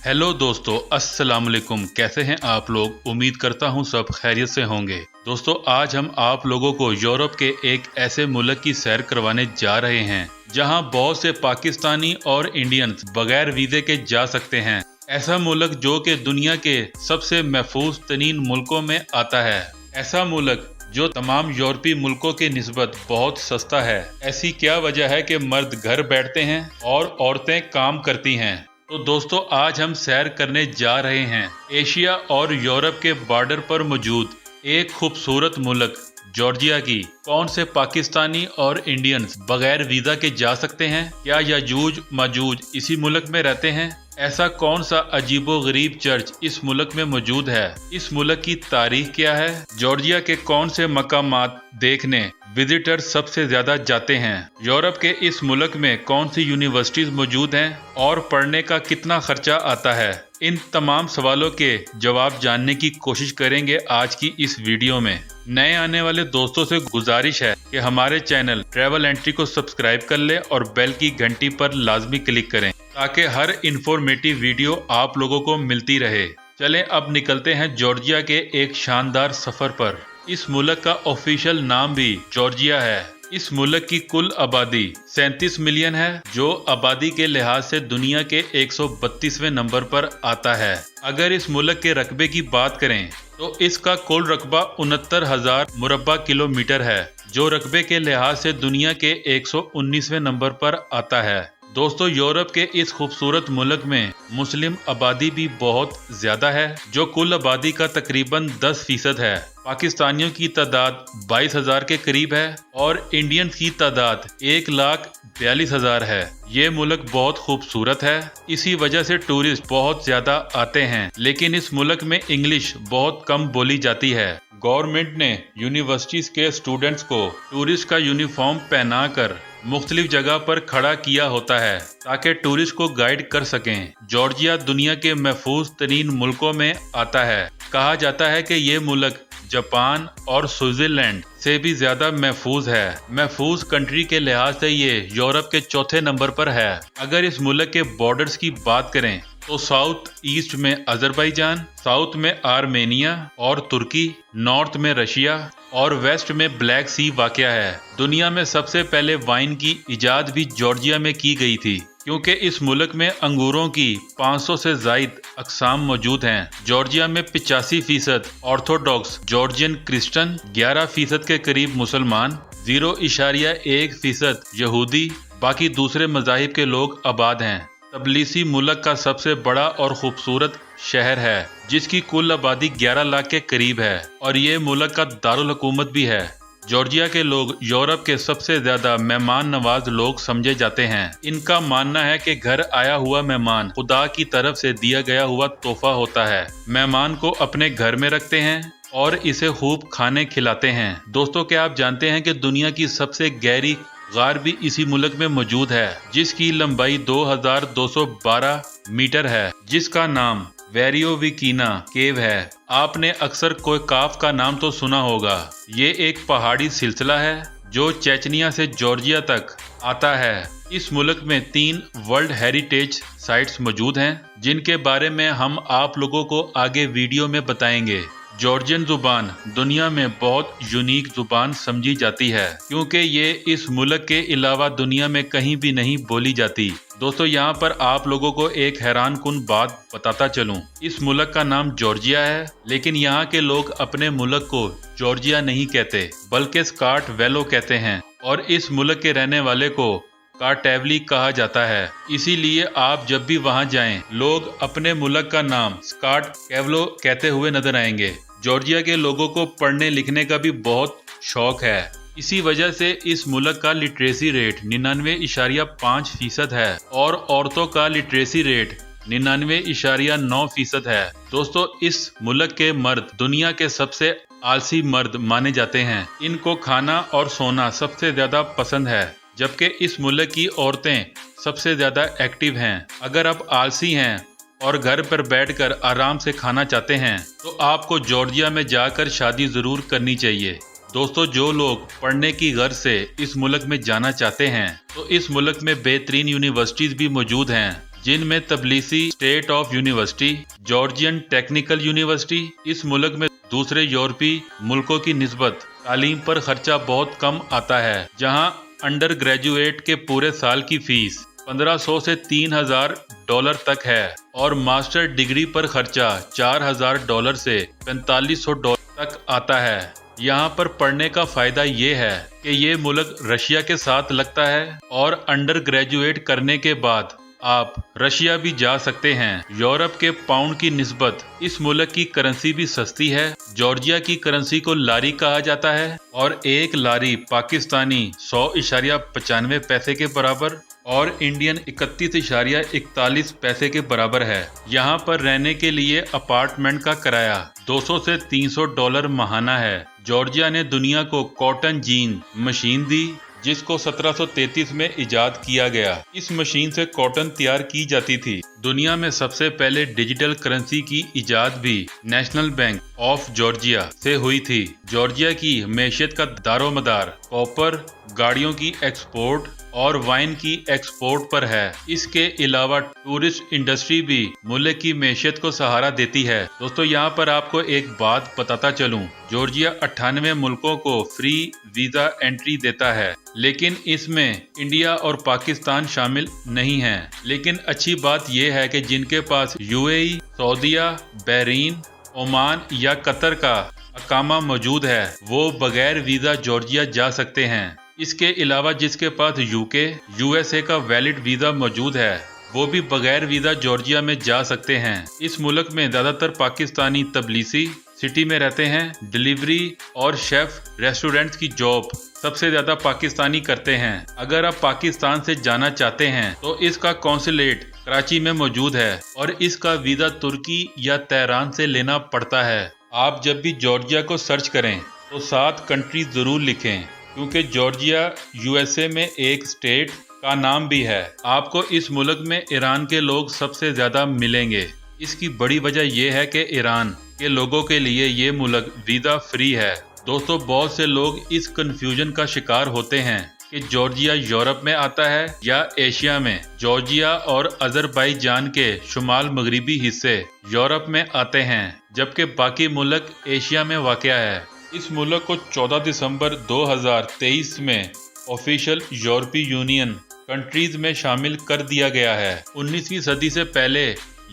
Hello दोस्तों, अस्सलाम वालेकुम। कैसे हैं आप लोग? उम्मीद करता हूं सब खैरियत से होंगे। दोस्तों, आज हम आप लोगों को यूरोप के एक ऐसे मुल्क की सैर करवाने जा रहे हैं जहां बहुत से पाकिस्तानी और इंडियंस बगैर वीज़े के जा सकते हैं। ऐसा मुल्क जो कि दुनिया के सबसे महफूज तरीन मुल्कों में आता है। ऐसा मुल्क जो तमाम यूरोपीय मुल्कों की निस्बत बहुत सस्ता है। ऐसी क्या वजह है कि मर्द घर बैठते हैं और औरतें काम करती हैं? तो दोस्तों, आज हम सैर करने जा रहे हैं एशिया और यूरोप के बॉर्डर पर मौजूद एक खूबसूरत मुल्क जॉर्जिया की। कौन से पाकिस्तानी और इंडियंस बगैर वीज़ा के जा सकते हैं? क्या याजूज माजूज इसी मुल्क में रहते हैं? ऐसा कौन सा अजीबो गरीब चर्च इस मुल्क में मौजूद है? इस मुल्क की तारीख क्या है? जॉर्जिया के कौन से मकामात देखने विजिटर सबसे ज्यादा जाते हैं? यूरोप के इस मुल्क में कौन सी यूनिवर्सिटीज मौजूद हैं और पढ़ने का कितना खर्चा आता है? इन तमाम सवालों के जवाब जानने की कोशिश करेंगे आज की इस वीडियो में। नए आने वाले दोस्तों से गुजारिश है कि हमारे चैनल ट्रैवल एंट्री को सब्सक्राइब कर लें और बेल की घंटी पर लाजमी क्लिक करें ताकि हर इंफॉर्मेटिव वीडियो आप लोगों को मिलती रहे। चलें अब निकलते हैं जॉर्जिया के एक शानदार सफर पर। इस मुल्क का ऑफिशियल नाम भी जॉर्जिया है। इस मुल्क की कुल आबादी 37 मिलियन है, जो आबादी के लिहाज से दुनिया के 132वें नंबर पर आता है। अगर इस मुल्क के रकबे की बात करें तो इसका कुल रकबा 69,000 मुरब्बा किलोमीटर है, जो रकबे के लिहाज से दुनिया के 119वें नंबर पर आता है। दोस्तों, यूरोप के इस खूबसूरत मुल्क में मुस्लिम आबादी भी बहुत ज्यादा है, जो कुल आबादी का तकरीबन 10% है। पाकिस्तानियों की तादाद 22,000 के करीब है और इंडियन की तादाद 1,42,000 है। ये मुल्क बहुत खूबसूरत है, इसी वजह से टूरिस्ट बहुत ज्यादा आते हैं। लेकिन इस मुल्क में इंग्लिश बहुत कम बोली जाती है। गवर्नमेंट ने यूनिवर्सिटीज के स्टूडेंट्स को टूरिस्ट का यूनिफॉर्म पहनाकर मुख्तलिफ जगह पर खड़ा किया होता है ताकि टूरिस्ट को गाइड कर सकें। जॉर्जिया दुनिया के महफूज तरीन मुल्कों में आता है। कहा जाता है कि ये मुल्क जापान और स्विट्जरलैंड से भी ज्यादा महफूज है। महफूज कंट्री के लिहाज से ये यूरोप के चौथे नंबर पर है। अगर इस मुल्क के बॉर्डर्स की बात करें तो साउथ ईस्ट में अजरबैजान, साउथ में आर्मेनिया और तुर्की, नॉर्थ में रशिया और वेस्ट में ब्लैक सी वाक़या है। दुनिया में सबसे पहले वाइन की इजाद भी जॉर्जिया में की गई थी, क्योंकि इस मुल्क में अंगूरों की 500 से ज़ायद अक़साम मौजूद हैं। जॉर्जिया में 85% ऑर्थोडॉक्स जॉर्जियन क्रिश्चियन, 11% के करीब मुसलमान, 0.1% यहूदी, बाकी दूसरे मज़ाहिब के लोग आबाद हैं। तबलीसी मुल्क का सबसे बड़ा और खूबसूरत शहर है, जिसकी कुल आबादी 11 लाख के करीब है और ये मुल्क का दारुल हुकूमत भी है। जॉर्जिया के लोग यूरोप के सबसे ज्यादा मेहमान नवाज लोग समझे जाते हैं। इनका मानना है कि घर आया हुआ मेहमान खुदा की तरफ से दिया गया हुआ तोहफा होता है। मेहमान को अपने घर में रखते हैं और इसे खूब खाने खिलाते हैं। दोस्तों, क्या आप जानते हैं कि दुनिया की सबसे गहरी गार भी इसी मुल्क में मौजूद है, जिसकी लंबाई 2212 मीटर है, जिसका नाम वेरियोविकीना केव है। आपने अक्सर कोयकाफ का नाम तो सुना होगा। ये एक पहाड़ी सिलसिला है जो चेचनिया से जॉर्जिया तक आता है। इस मुल्क में 3 वर्ल्ड हेरिटेज साइट्स मौजूद हैं, जिनके बारे में हम आप लोगों को आगे वीडियो में बताएंगे। जॉर्जियन जुबान दुनिया में बहुत यूनिक जुबान समझी जाती है, क्योंकि ये इस मुल्क के अलावा दुनिया में कहीं भी नहीं बोली जाती। दोस्तों, यहाँ पर आप लोगों को एक हैरान कुन बात बताता चलूं। इस मुल्क का नाम जॉर्जिया है, लेकिन यहाँ के लोग अपने मुल्क को जॉर्जिया नहीं कहते, बल्कि स्कॉट वेलो कहते हैं और इस मुल्क के रहने वाले को कार्टेवली कहा जाता है। इसीलिए आप जब भी वहां जाएं, लोग अपने मुल्क का नाम स्कॉट कैवलो कहते हुए नजर आएंगे। जॉर्जिया के लोगों को पढ़ने लिखने का भी बहुत शौक है। इसी वजह से इस मुल्क का लिटरेसी रेट 99.5% है और औरतों का लिटरेसी रेट 99.9% है। दोस्तों, इस मुल्क के मर्द दुनिया के सबसे आलसी मर्द माने जाते हैं। इनको खाना और सोना सबसे ज्यादा पसंद है, जबकि इस मुल्क की औरतें सबसे ज्यादा एक्टिव हैं। अगर आप आलसी हैं और घर पर बैठकर आराम से खाना चाहते हैं तो आपको जॉर्जिया में जाकर शादी जरूर करनी चाहिए। दोस्तों, जो लोग पढ़ने की गर्ज से इस मुल्क में जाना चाहते हैं तो इस मुल्क में बेहतरीन यूनिवर्सिटीज भी मौजूद हैं, जिनमें तबलीसी state of university, Georgian technical university. इस मुल्क में दूसरे यूरोपीय मुल्कों की निस्बत तालीम पर खर्चा बहुत कम आता है, जहां अंडर ग्रेजुएट के पूरे साल की फीस $1500 से $3000 तक है और मास्टर डिग्री पर खर्चा $4000 से $4500 तक आता है। यहाँ पर पढ़ने का फायदा ये है कि ये मुल्क रशिया के साथ लगता है और अंडर ग्रेजुएट करने के बाद आप रशिया भी जा सकते हैं। यूरोप के पाउंड की निस्बत इस मुल्क की करेंसी भी सस्ती है। जॉर्जिया की करेंसी को लारी कहा जाता है और एक लारी पाकिस्तानी 100.95 पैसे के बराबर और इंडियन 31.41 पैसे के बराबर है। यहाँ पर रहने के लिए अपार्टमेंट का किराया $200 से $300 माहाना है। जॉर्जिया ने दुनिया को कॉटन जीन मशीन दी, जिसको 1733 में इजाद किया गया। इस मशीन से कॉटन तैयार की जाती थी। दुनिया में सबसे पहले डिजिटल करेंसी की इजाद भी नेशनल बैंक ऑफ जॉर्जिया से हुई थी। जॉर्जिया की मैशियत का दारोमदार कॉपर, गाड़ियों की एक्सपोर्ट और वाइन की एक्सपोर्ट पर है। इसके अलावा टूरिस्ट इंडस्ट्री भी मुल्क की मैशियत को सहारा देती है। दोस्तों, यहाँ पर आपको एक बात बताता चलूं, जॉर्जिया 98 मुल्कों को फ्री वीजा एंट्री देता है, लेकिन इसमें इंडिया और पाकिस्तान शामिल नहीं हैं। लेकिन अच्छी बात यह है कि जिनके पास यूएई, सऊदीया, बहरीन, ओमान या कतर का अकामा मौजूद है, वो बगैर वीजा जॉर्जिया जा सकते हैं। इसके अलावा जिसके पास यूके, यूएसए का वैलिड वीजा मौजूद है, वो भी बगैर वीजा जॉर्जिया में जा सकते हैं। इस मुल्क में ज्यादातर पाकिस्तानी तबलीसी सिटी में रहते हैं। डिलीवरी और शेफ रेस्टोरेंट्स की जॉब सबसे ज्यादा पाकिस्तानी करते हैं। अगर आप पाकिस्तान से जाना चाहते हैं तो इसका कौंसलेट कराची में मौजूद है और इसका वीजा तुर्की या तेहरान से लेना पड़ता है। आप जब भी जॉर्जिया को सर्च करें तो 7 कंट्री जरूर लिखें, क्योंकि जॉर्जिया यूएसए में एक स्टेट का नाम भी है। आपको इस मुल्क में ईरान के लोग सबसे ज्यादा मिलेंगे। इसकी बड़ी वजह यह है कि ईरान के लोगों के लिए ये मुल्क वीजा फ्री है। दोस्तों, बहुत से लोग इस कंफ्यूजन का शिकार होते हैं कि जॉर्जिया यूरोप में आता है या एशिया में। जॉर्जिया और अजरबैजान के शुमाल मगरिबी हिस्से यूरोप में आते हैं, जबकि बाकी मुल्क एशिया में वाक़या है। इस मुल्क को 14 दिसंबर 2023 में ऑफिशियल यूरोपीय यूनियन कंट्रीज में शामिल कर दिया गया है। 19वीं सदी से पहले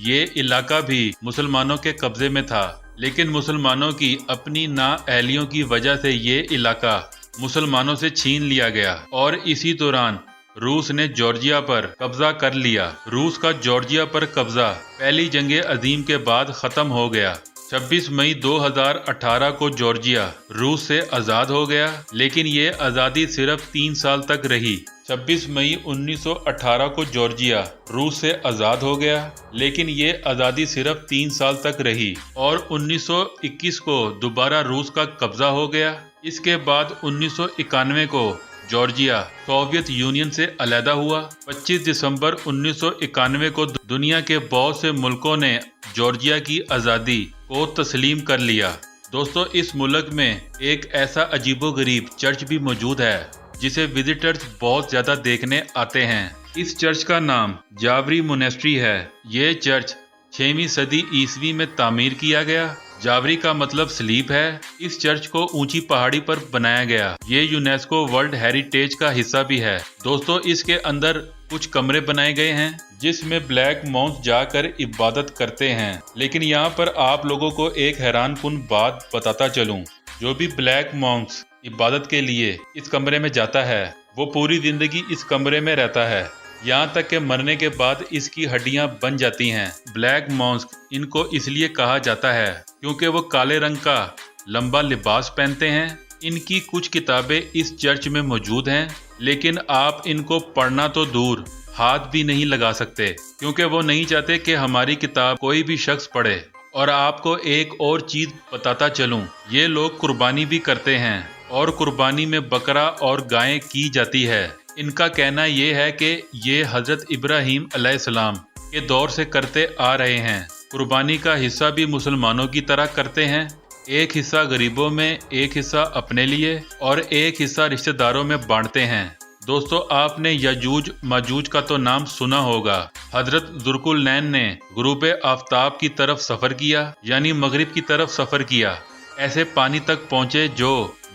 ये इलाका भी मुसलमानों के कब्जे में था, लेकिन मुसलमानों की अपनी नाअहलियों की वजह से ये इलाका मुसलमानों से छीन लिया गया और इसी दौरान रूस ने जॉर्जिया पर कब्जा कर लिया। रूस का जॉर्जिया पर कब्जा पहली जंग अजीम के बाद खत्म हो गया। 26 मई 2018 को जॉर्जिया रूस से आज़ाद हो गया, लेकिन ये आज़ादी सिर्फ 3 साल तक रही। 26 मई 1918 को जॉर्जिया रूस से आज़ाद हो गया, लेकिन ये आज़ादी सिर्फ 3 साल तक रही और 1921 को दोबारा रूस का कब्जा हो गया। इसके बाद 1991 को जॉर्जिया सोवियत यूनियन से अलहदा हुआ। 25 दिसंबर 1991 को दुनिया के बहुत से मुल्कों ने जॉर्जिया की आज़ादी को तस्लीम कर लिया। दोस्तों, इस मुल्क में एक ऐसा अजीबोगरीब चर्च भी मौजूद है जिसे विजिटर्स बहुत ज्यादा देखने आते हैं। इस चर्च का नाम जावरी मोनेस्ट्री है। ये चर्च 6वीं सदी ईस्वी में तामीर किया गया। जावरी का मतलब स्लीप है। इस चर्च को ऊंची पहाड़ी पर बनाया गया। ये यूनेस्को वर्ल्ड हेरिटेज का हिस्सा भी है। दोस्तों, इसके अंदर कुछ कमरे बनाए गए हैं जिसमें ब्लैक मॉन्क्स जाकर इबादत करते हैं। लेकिन यहाँ पर आप लोगों को एक हैरानकुन बात बताता चलूं, जो भी ब्लैक मॉन्क्स इबादत के लिए इस कमरे में जाता है वो पूरी जिंदगी इस कमरे में रहता है, यहाँ तक कि मरने के बाद इसकी हड्डियां बन जाती हैं। ब्लैक मॉन्क्स इनको इसलिए कहा जाता है क्योंकि वो काले रंग का लंबा लिबास पहनते हैं। इनकी कुछ किताबें इस चर्च में मौजूद हैं, लेकिन आप इनको पढ़ना तो दूर हाथ भी नहीं लगा सकते, क्योंकि वो नहीं चाहते कि हमारी किताब कोई भी शख्स पढ़े। और आपको एक और चीज बताता चलूं, ये लोग कुर्बानी भी करते हैं और कुर्बानी में बकरा और गायें की जाती है। इनका कहना ये है कि ये हजरत इब्राहीम अलैहिस्सलाम के दौर से करते आ रहे हैं। कुर्बानी का हिस्सा भी मुसलमानों की तरह करते हैं। एक हिस्सा गरीबों में, एक हिस्सा अपने लिए और एक हिस्सा रिश्तेदारों में बांटते हैं। दोस्तों आपने यजूज मजूज का तो नाम सुना होगा। हजरत जुल्कुरनैन ने गुरूब आफ्ताब की तरफ सफर किया, यानी मगरिब की तरफ सफर किया। ऐसे पानी तक पहुंचे जो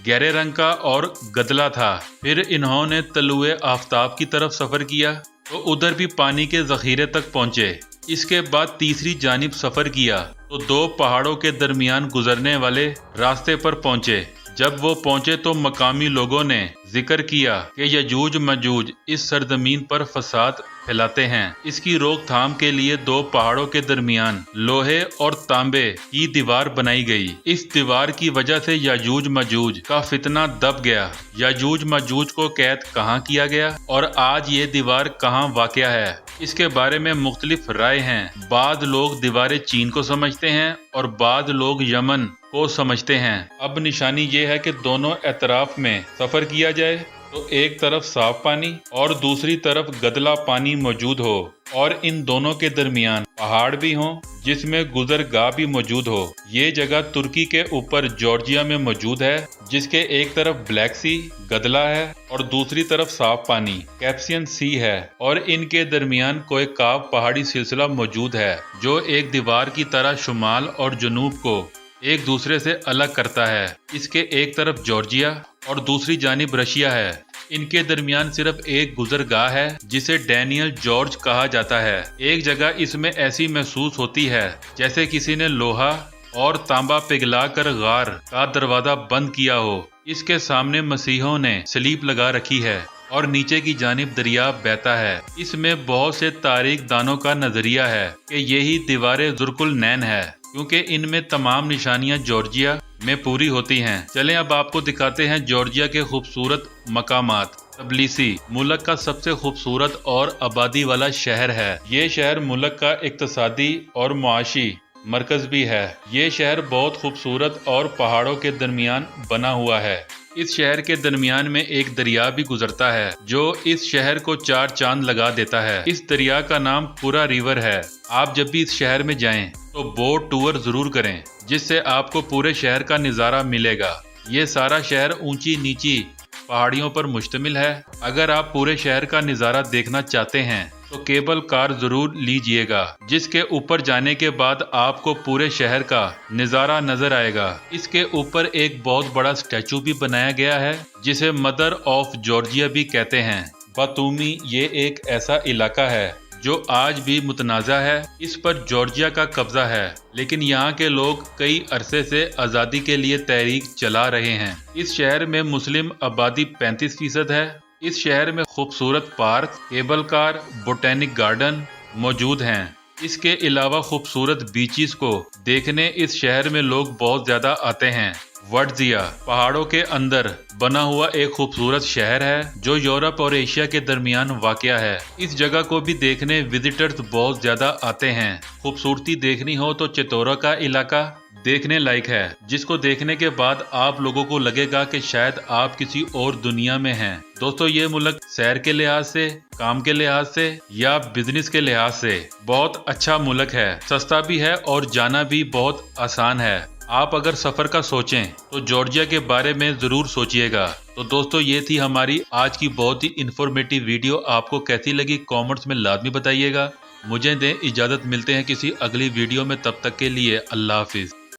गहरे रंग का और गदला था। फिर इन्होंने तलुए आफ्ताब की तरफ सफर किया तो उधर भी पानी के जखीरे तक पहुंचे। इसके बाद तीसरी जानिब सफर किया तो दो पहाड़ों के दरमियान गुजरने वाले रास्ते पर पहुंचे। जब वो पहुंचे तो मकामी लोगों ने जिक्र किया कि यजूज मजूज इस सरजमीन पर फसाद फैलाते हैं। इसकी रोकथाम के लिए दो पहाड़ों के दरमियान लोहे और तांबे की दीवार बनाई गई। इस दीवार की वजह से यजूज मजूज का फितना दब गया। यजूज मजूज को कैद कहाँ किया गया और आज ये दीवार कहाँ वाक़या है, इसके बारे में मुख्तलिफ राय हैं। बाद लोग दीवारें चीन को समझते हैं और बाद लोग यमन को समझते हैं। अब निशानी ये है कि दोनों एतराफ में सफर किया जाए तो एक तरफ साफ पानी और दूसरी तरफ गदला पानी मौजूद हो और इन दोनों के दरमियान पहाड़ भी हों जिसमें गुजरगाह भी मौजूद हो। ये जगह तुर्की के ऊपर जॉर्जिया में मौजूद है, जिसके एक तरफ ब्लैक सी गदला है और दूसरी तरफ साफ पानी कैस्पियन सी है और इनके दरमियान कोयकाव पहाड़ी सिलसिला मौजूद है जो एक दीवार की तरह शुमाल और जनूब को एक दूसरे से अलग करता है। इसके एक तरफ जॉर्जिया और दूसरी जानिब रशिया है। इनके दरमियान सिर्फ एक गुजरगाह है जिसे डैनियल जॉर्ज कहा जाता है। एक जगह इसमें ऐसी महसूस होती है जैसे किसी ने लोहा और तांबा पिघला कर गार का दरवाजा बंद किया हो। इसके सामने मसीहों ने सलीब लगा रखी है और नीचे की जानिब दरिया बहता है। इसमें बहुत से तारीख दानों का नजरिया है कि यही दीवारे जुल्कुरनैन है, क्योंकि इनमें तमाम निशानियां जॉर्जिया में पूरी होती हैं। चलें अब आपको दिखाते हैं जॉर्जिया के खूबसूरत मकामात। तबिलिसी मुल्क का सबसे खूबसूरत और आबादी वाला शहर है। ये शहर मुल्क का इक्तसादी और मुआशी मरकज भी है। ये शहर बहुत खूबसूरत और पहाड़ों के दरमियान बना हुआ है। इस शहर के दरमियान में एक दरिया भी गुजरता है जो इस शहर को चार चांद लगा देता है। इस दरिया का नाम कुरा रिवर है। आप जब भी इस शहर में जाएं तो बोट टूर जरूर करें, जिससे आपको पूरे शहर का नज़ारा मिलेगा। ये सारा शहर ऊंची नीची पहाड़ियों पर मुश्तमिल है। अगर आप पूरे शहर का नज़ारा देखना चाहते हैं तो केबल कार जरूर लीजिएगा, जिसके ऊपर जाने के बाद आपको पूरे शहर का नज़ारा नजर आएगा। इसके ऊपर एक बहुत बड़ा स्टैचू भी बनाया गया है जिसे मदर ऑफ जॉर्जिया भी कहते हैं। बातूमी ये एक ऐसा इलाका है जो आज भी मुतनाज़ा है। इस पर जॉर्जिया का कब्जा है, लेकिन यहाँ के लोग कई अरसे से आज़ादी के लिए तहरीक चला रहे हैं। इस शहर में मुस्लिम आबादी 35% है। इस शहर में खूबसूरत park, cable car, botanic garden मौजूद हैं। इसके अलावा खूबसूरत बीचेस को देखने इस शहर में लोग बहुत ज्यादा आते हैं। वर्डजिया पहाड़ों के अंदर बना हुआ एक खूबसूरत शहर है जो यूरोप और एशिया के दरमियान वाक़या है। इस जगह को भी देखने विजिटर्स बहुत ज्यादा आते हैं। खूबसूरती देखनी हो तो चित्तौरा का इलाका देखने लायक है, जिसको देखने के बाद आप लोगों को लगेगा कि शायद आप किसी और दुनिया में हैं। दोस्तों ये मुल्क सैर के लिहाज से, काम के लिहाज से या बिजनेस के लिहाज से बहुत अच्छा मुल्क है। सस्ता भी है और जाना भी बहुत आसान है। आप अगर सफर का सोचें तो जॉर्जिया के बारे में जरूर सोचिएगा। तो दोस्तों ये थी हमारी आज की बहुत ही इंफॉर्मेटिव वीडियो। आपको कैसी लगी कमेंट्स में लाजमी बताइएगा। मुझे दें इजाजत, मिलते हैं किसी अगली वीडियो में। तब तक के लिए अल्लाह हाफिज।